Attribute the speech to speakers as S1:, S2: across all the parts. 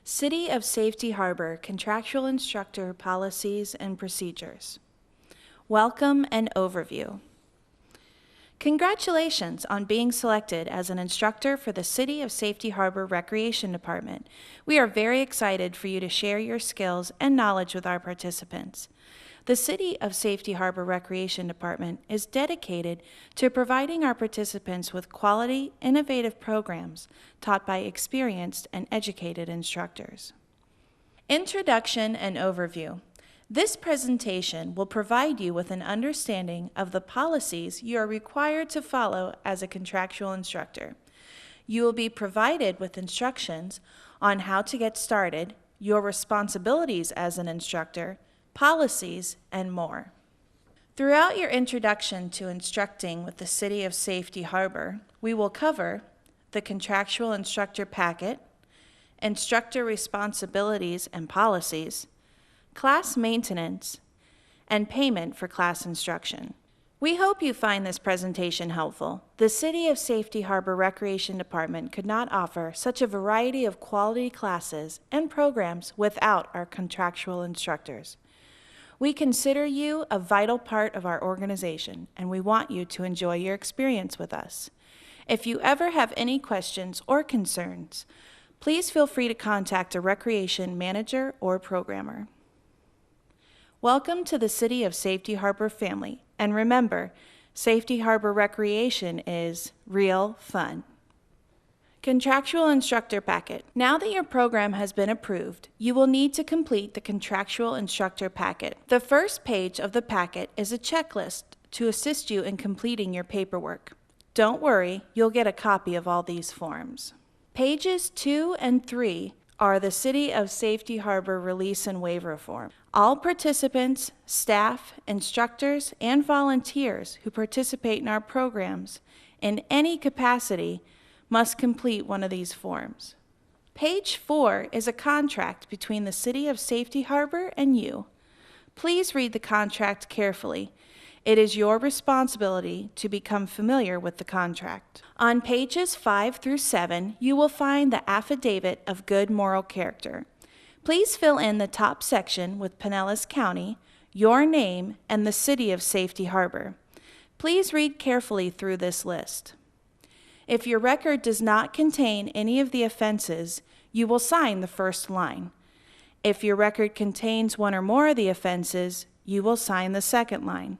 S1: City of Safety Harbor Contractual Instructor Policies and Procedures. Welcome and overview. Congratulations on being selected as an instructor for the City of Safety Harbor Recreation Department. We are very excited for you to share your skills and knowledge with our participants. The City of Safety Harbor Recreation Department is dedicated to providing our participants with quality, innovative programs taught by experienced and educated instructors. Introduction and overview. This presentation will provide you with an understanding of the policies you are required to follow as a contractual instructor. You will be provided with instructions on how to get started, your responsibilities as an instructor, policies, and more. Throughout your introduction to instructing with the City of Safety Harbor, we will cover the Contractual Instructor Packet, Instructor Responsibilities and Policies, Class Maintenance, and Payment for Class Instruction. We hope you find this presentation helpful. The City of Safety Harbor Recreation Department could not offer such a variety of quality classes and programs without our contractual instructors. We consider you a vital part of our organization, and we want you to enjoy your experience with us. If you ever have any questions or concerns, please feel free to contact a recreation manager or programmer. Welcome to the City of Safety Harbor family, and remember, Safety Harbor Recreation is real fun. Contractual Instructor Packet. Now that your program has been approved, you will need to complete the Contractual Instructor Packet. The first page of the packet is a checklist to assist you in completing your paperwork. Don't worry, you'll get a copy of all these forms. Pages 2 and 3 are the City of Safety Harbor Release and Waiver Form. All participants, staff, instructors, and volunteers who participate in our programs in any capacity must complete one of these forms. Page 4 is a contract between the City of Safety Harbor and you. Please read the contract carefully. It is your responsibility to become familiar with the contract. On pages 5 through 7, you will find the Affidavit of Good Moral Character. Please fill in the top section with Pinellas County, your name, and the City of Safety Harbor. Please read carefully through this list. If your record does not contain any of the offenses, you will sign the first line. If your record contains one or more of the offenses, you will sign the second line.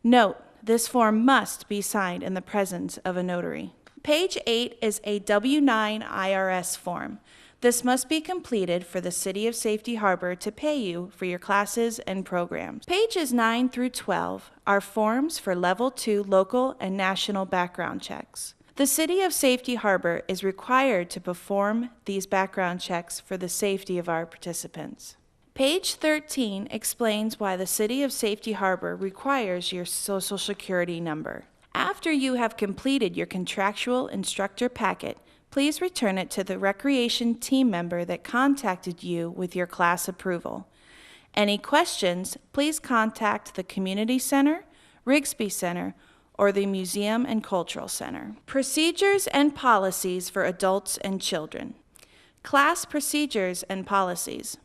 S1: Note, this form must be signed in the presence of a notary. Page 8 is a W-9 IRS form. This must be completed for the City of Safety Harbor to pay you for your classes and programs. Pages 9 through 12 are forms for Level 2 local and national background checks. The City of Safety Harbor is required to perform these background checks for the safety of our participants. Page 13 explains why the City of Safety Harbor requires your Social Security number. After you have completed your contractual instructor packet, please return it to the recreation team member that contacted you with your class approval. Any questions, please contact the Community Center, Rigsby Center, or the Museum and Cultural Center. Procedures and policies for adults and children. Class procedures and policies.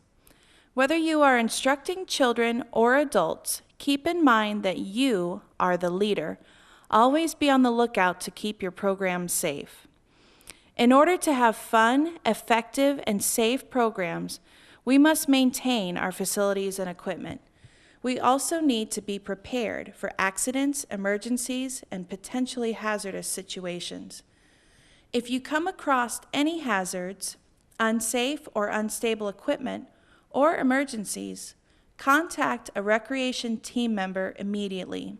S1: Whether you are instructing children or adults, keep in mind that you are the leader. Always be on the lookout to keep your program safe. In order to have fun, effective, and safe programs, we must maintain our facilities and equipment. We also need to be prepared for accidents, emergencies, and potentially hazardous situations. If you come across any hazards, unsafe or unstable equipment, or emergencies, contact a recreation team member immediately.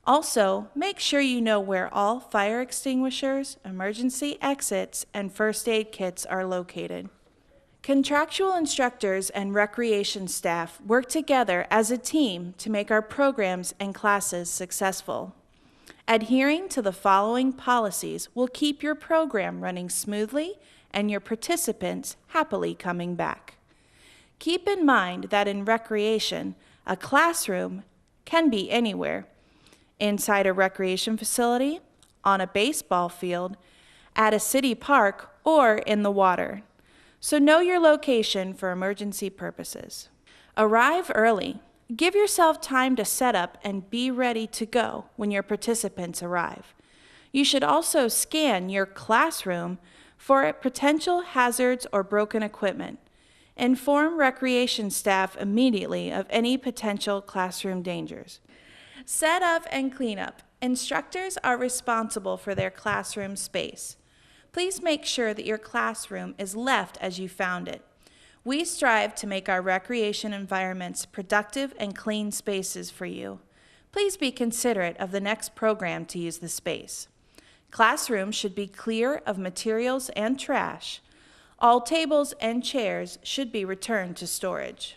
S1: Also, make sure you know where all fire extinguishers, emergency exits, and first aid kits are located. Contractual instructors and recreation staff work together as a team to make our programs and classes successful. Adhering to the following policies will keep your program running smoothly and your participants happily coming back. Keep in mind that in recreation, a classroom can be anywhere. Inside a recreation facility, on a baseball field, at a city park, or in the water. so know your location for emergency purposes. Arrive early. Give yourself time to set up and be ready to go when your participants arrive. You should also scan your classroom for potential hazards or broken equipment. Inform recreation staff immediately of any potential classroom dangers. Set up and clean up. Instructors are responsible for their classroom space. Please make sure that your classroom is left as you found it. We strive to make our recreation environments productive and clean spaces for you. Please be considerate of the next program to use the space. Classrooms should be clear of materials and trash. All tables and chairs should be returned to storage.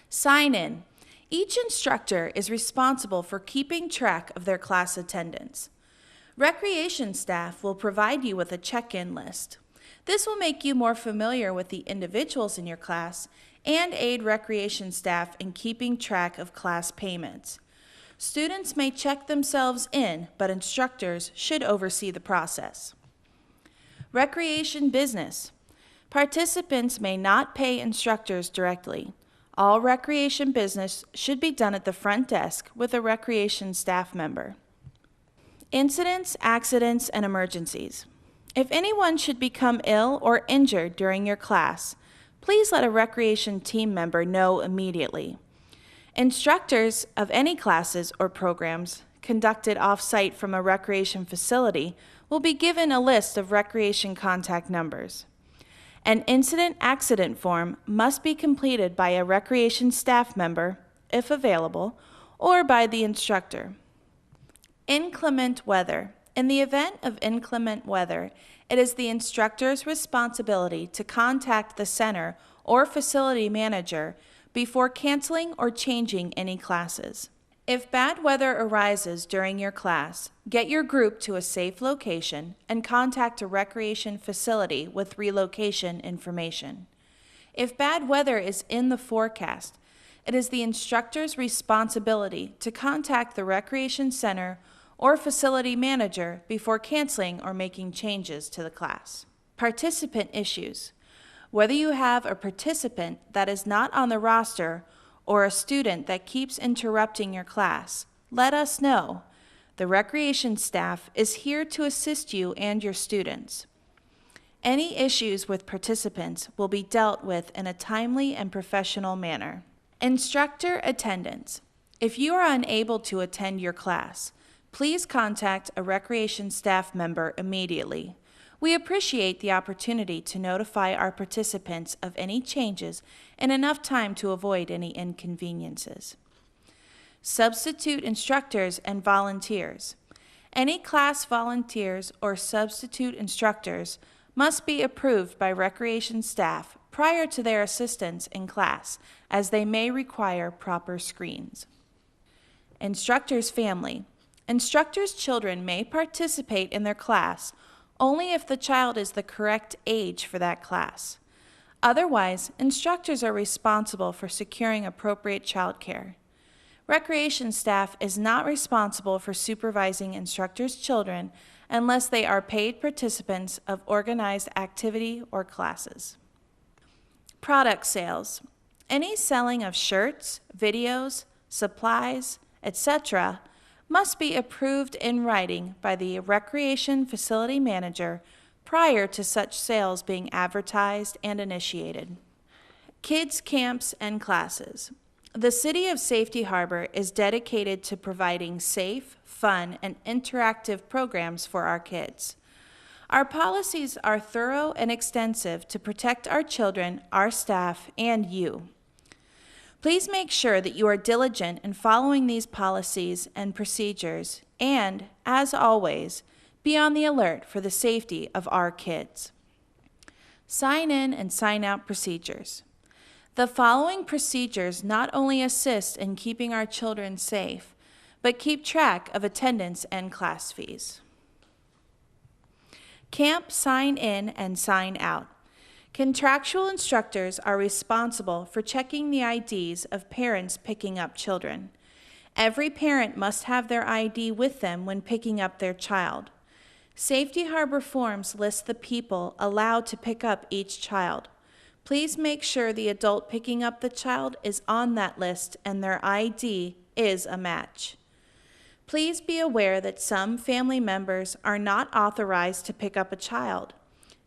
S1: Sign in. Each instructor is responsible for keeping track of their class attendance. Recreation staff will provide you with a check-in list. This will make you more familiar with the individuals in your class and aid recreation staff in keeping track of class payments. Students may check themselves in, but instructors should oversee the process. Recreation business. Participants may not pay instructors directly. All recreation business should be done at the front desk with a recreation staff member. Incidents, accidents, and emergencies. If anyone should become ill or injured during your class, please let a recreation team member know immediately. Instructors of any classes or programs conducted off-site from a recreation facility will be given a list of recreation contact numbers. An incident/accident form must be completed by a recreation staff member, if available, or by the instructor. Inclement weather. In the event of inclement weather, it is the instructor's responsibility to contact the center or facility manager before canceling or changing any classes. If bad weather arises during your class, get your group to a safe location and contact a recreation facility with relocation information. If bad weather is in the forecast, it is the instructor's responsibility to contact the recreation center or facility manager before canceling or making changes to the class. Participant issues. Whether you have a participant that is not on the roster or a student that keeps interrupting your class, let us know. The recreation staff is here to assist you and your students. Any issues with participants will be dealt with in a timely and professional manner. Instructor attendance. If you are unable to attend your class, please contact a recreation staff member immediately. We appreciate the opportunity to notify our participants of any changes in enough time to avoid any inconveniences. Substitute instructors and volunteers. Any class volunteers or substitute instructors must be approved by recreation staff prior to their assistance in class, as they may require proper screens. Instructor's family. Instructors' children may participate in their class only if the child is the correct age for that class. Otherwise, instructors are responsible for securing appropriate childcare. Recreation staff is not responsible for supervising instructors' children unless they are paid participants of organized activity or classes. Product sales. Any selling of shirts, videos, supplies, etc. must be approved in writing by the recreation facility manager prior to such sales being advertised and initiated. Kids camps and classes. The City of Safety Harbor is dedicated to providing safe, fun, and interactive programs for our kids. Our policies are thorough and extensive to protect our children, our staff, and you. Please make sure that you are diligent in following these policies and procedures and, as always, be on the alert for the safety of our kids. Sign in and sign out procedures. The following procedures not only assist in keeping our children safe, but keep track of attendance and class fees. Camp sign in and sign out. Contractual instructors are responsible for checking the IDs of parents picking up children. Every parent must have their ID with them when picking up their child. Safety Harbor forms list the people allowed to pick up each child. Please make sure the adult picking up the child is on that list and their ID is a match. Please be aware that some family members are not authorized to pick up a child.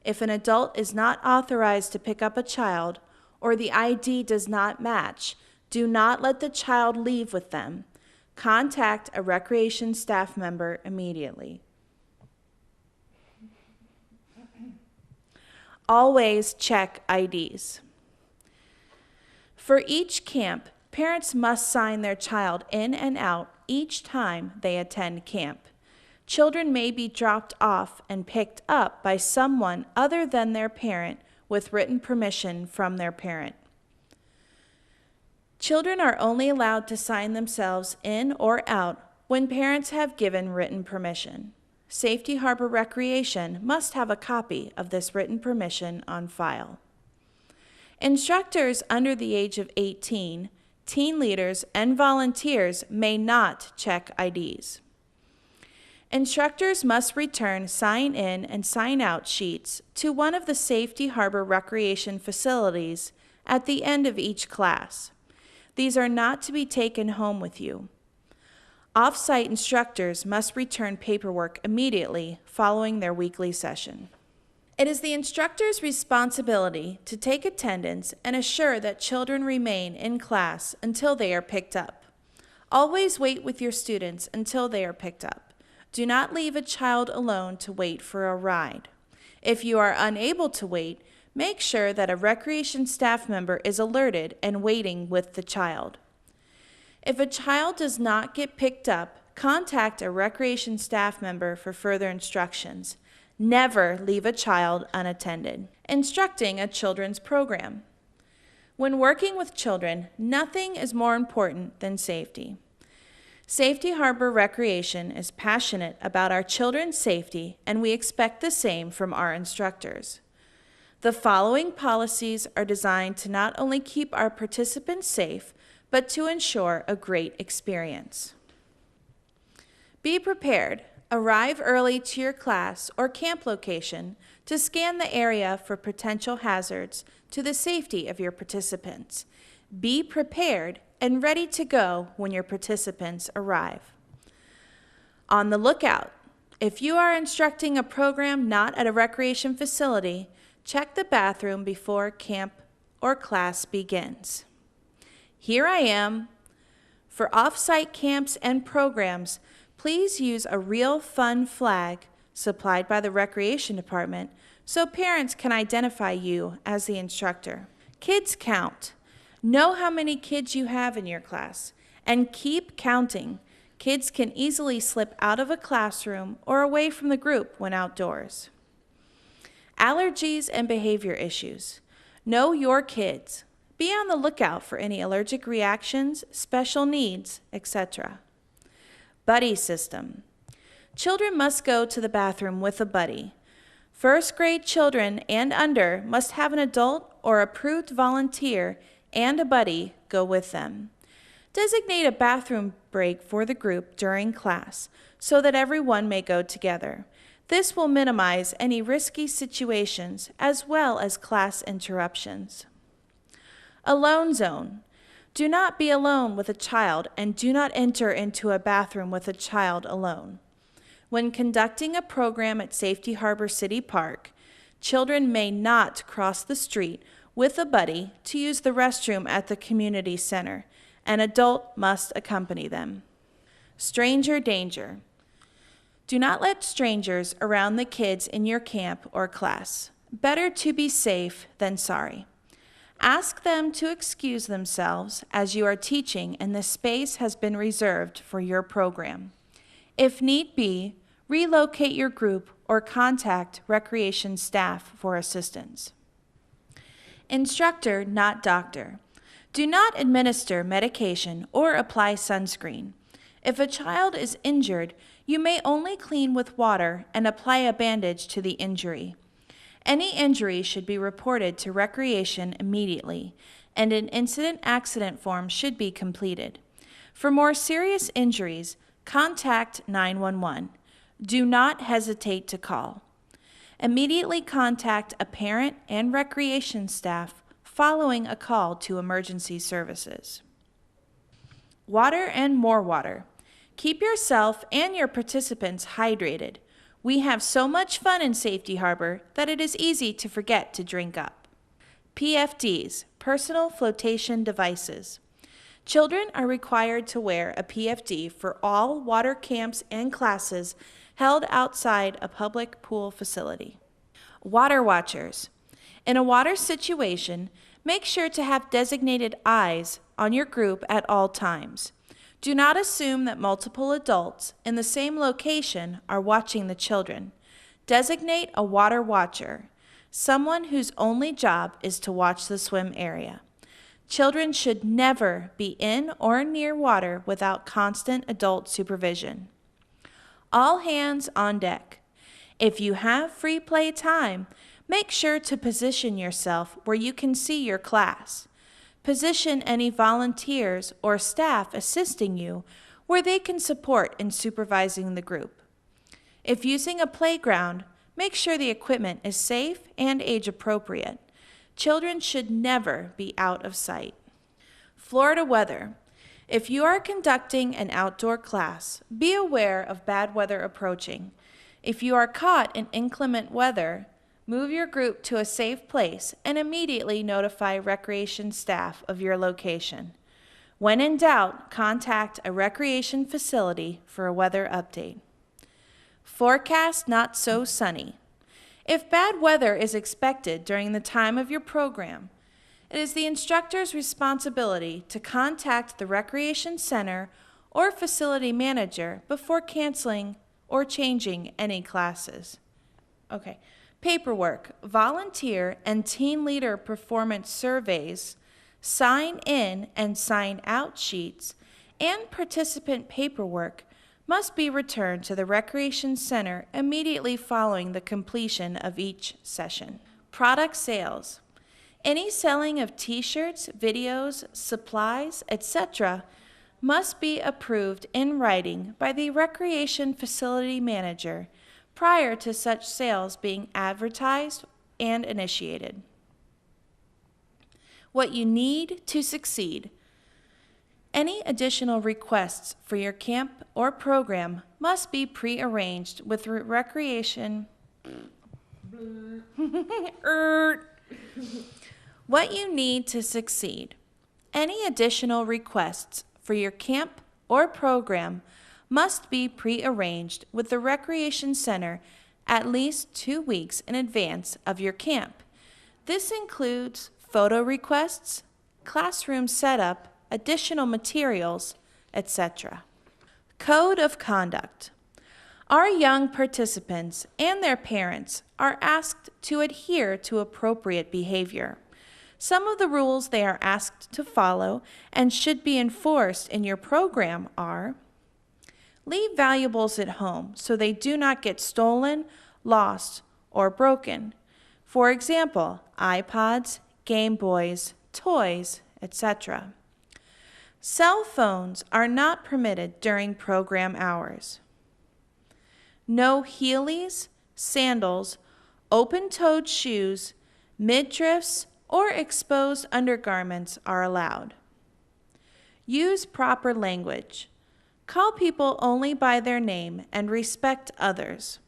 S1: If an adult is not authorized to pick up a child or the ID does not match, do not let the child leave with them. Contact a recreation staff member immediately. Always check IDs. For each camp, parents must sign their child in and out each time they attend camp. Children may be dropped off and picked up by someone other than their parent with written permission from their parent. Children are only allowed to sign themselves in or out when parents have given written permission. Safety Harbor Recreation must have a copy of this written permission on file. Instructors under the age of 18, teen leaders, and volunteers may not check IDs. Instructors must return sign-in and sign-out sheets to one of the Safety Harbor Recreation facilities at the end of each class. These are not to be taken home with you. Off-site instructors must return paperwork immediately following their weekly session. It is the instructor's responsibility to take attendance and assure that children remain in class until they are picked up. Always wait with your students until they are picked up. Do not leave a child alone to wait for a ride. If you are unable to wait, make sure that a recreation staff member is alerted and waiting with the child. If a child does not get picked up, contact a recreation staff member for further instructions. Never leave a child unattended. Instructing a children's program. When working with children, nothing is more important than safety. Safety Harbor Recreation is passionate about our children's safety, and we expect the same from our instructors. The following policies are designed to not only keep our participants safe, but to ensure a great experience. Be prepared. Arrive early to your class or camp location to scan the area for potential hazards to the safety of your participants. Be prepared and ready to go when your participants arrive. On the lookout. If you are instructing a program not at a recreation facility, check the bathroom before camp or class begins. Here I am. For off-site camps and programs, please use a real fun flag supplied by the Recreation Department so parents can identify you as the instructor. Kids count. Know how many kids you have in your class and keep counting. Kids can easily slip out of a classroom or away from the group when outdoors. Allergies and behavior issues. Know your kids. Be on the lookout for any allergic reactions, special needs, etc. Buddy system. Children must go to the bathroom with a buddy. First grade children and under must have an adult or approved volunteer and a buddy go with them. Designate a bathroom break for the group during class so that everyone may go together. This will minimize any risky situations as well as class interruptions. Alone zone. Do not be alone with a child and do not enter into a bathroom with a child alone. When conducting a program at Safety Harbor City Park, children may not cross the street with a buddy to use the restroom at the community center. An adult must accompany them. Stranger danger. Do not let strangers around the kids in your camp or class. Better to be safe than sorry. Ask them to excuse themselves as you are teaching and the space has been reserved for your program. If need be, relocate your group or contact recreation staff for assistance. Instructor, not doctor. Do not administer medication or apply sunscreen. If a child is injured, you may only clean with water and apply a bandage to the injury. Any injury should be reported to recreation immediately, and an incident-accident form should be completed. For more serious injuries, contact 911. Do not hesitate to call. Immediately contact a parent and recreation staff following a call to emergency services. Water and more water. Keep yourself and your participants hydrated. We have so much fun in Safety Harbor that it is easy to forget to drink up. PFDs, personal flotation devices. Children are required to wear a PFD for all water camps and classes held outside a public pool facility. Water watchers. In a water situation, make sure to have designated eyes on your group at all times. Do not assume that multiple adults in the same location are watching the children. Designate a water watcher, someone whose only job is to watch the swim area. Children should never be in or near water without constant adult supervision. All hands on deck. If you have free play time, make sure to position yourself where you can see your class. Position any volunteers or staff assisting you where they can support in supervising the group. If using a playground, make sure the equipment is safe and age appropriate. Children should never be out of sight. Florida weather. If you are conducting an outdoor class, be aware of bad weather approaching. If you are caught in inclement weather, move your group to a safe place and immediately notify recreation staff of your location. When in doubt, contact a recreation facility for a weather update. Forecast not so sunny. If bad weather is expected during the time of your program, it is the instructor's responsibility to contact the recreation center or facility manager before canceling or changing any classes. Okay. Paperwork, volunteer and team leader performance surveys, sign in and sign out sheets, and participant paperwork must be returned to the Recreation Center immediately following the completion of each session. Product sales. Any selling of t-shirts, videos, supplies, etc. must be approved in writing by the Recreation Facility Manager prior to such sales being advertised and initiated. What you need to succeed. Any additional requests for your camp or program must be pre-arranged with recreation. What you need to succeed. Any additional requests for your camp or program must be pre-arranged with the Recreation Center at least 2 weeks in advance of your camp. This includes photo requests, classroom setup, additional materials, etc. Code of conduct. Our young participants and their parents are asked to adhere to appropriate behavior. Some of the rules they are asked to follow and should be enforced in your program are: leave valuables at home so they do not get stolen, lost, or broken. For example, iPods, Game Boys, toys, etc. Cell phones are not permitted during program hours. No heelys, sandals, open-toed shoes, midriffs, or exposed undergarments are allowed. Use proper language. Call people only by their name and respect others.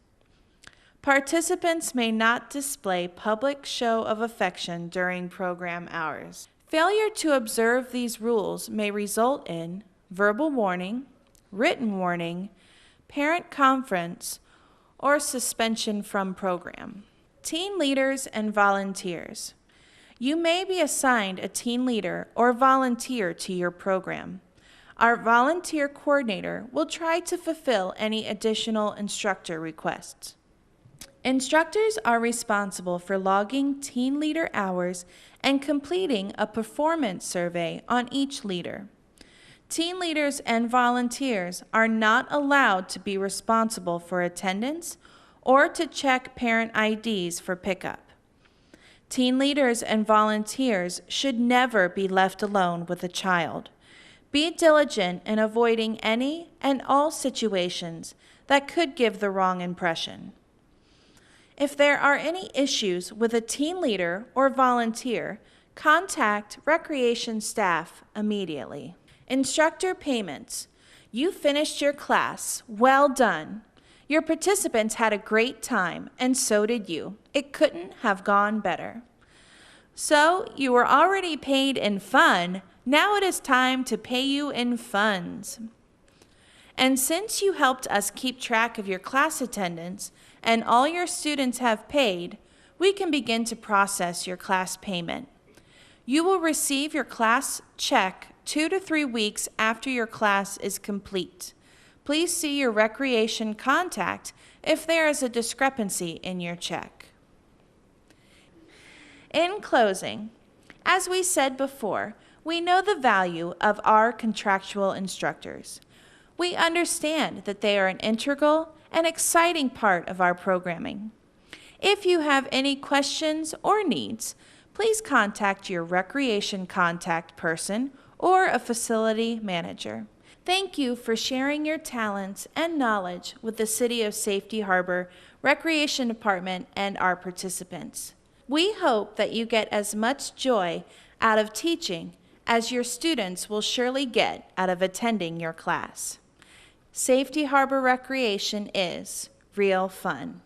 S1: Participants may not display public show of affection during program hours. Failure to observe these rules may result in verbal warning, written warning, parent conference, or suspension from program. Teen leaders and volunteers. You may be assigned a teen leader or volunteer to your program. Our volunteer coordinator will try to fulfill any additional instructor requests. Instructors are responsible for logging teen leader hours and completing a performance survey on each leader. Teen leaders and volunteers are not allowed to be responsible for attendance or to check parent IDs for pickup. Teen leaders and volunteers should never be left alone with a child. Be diligent in avoiding any and all situations that could give the wrong impression. If there are any issues with a teen leader or volunteer, Contact recreation staff immediately. Instructor payments. You finished your class. Well done. Your participants had a great time, and so did you. It couldn't have gone better. So, you were already paid in fun. Now it is time to pay you in funds. And since you helped us keep track of your class attendance and all your students have paid, we can begin to process your class payment. You will receive your class check 2 to 3 weeks after your class is complete. Please see your recreation contact if there is a discrepancy in your check. In closing, as we said before, we know the value of our contractual instructors. We understand that they are an integral and exciting part of our programming. If you have any questions or needs, please contact your recreation contact person or a facility manager. Thank you for sharing your talents and knowledge with the City of Safety Harbor Recreation Department and our participants. We hope that you get as much joy out of teaching as your students will surely get out of attending your class. Safety Harbor Recreation is real fun.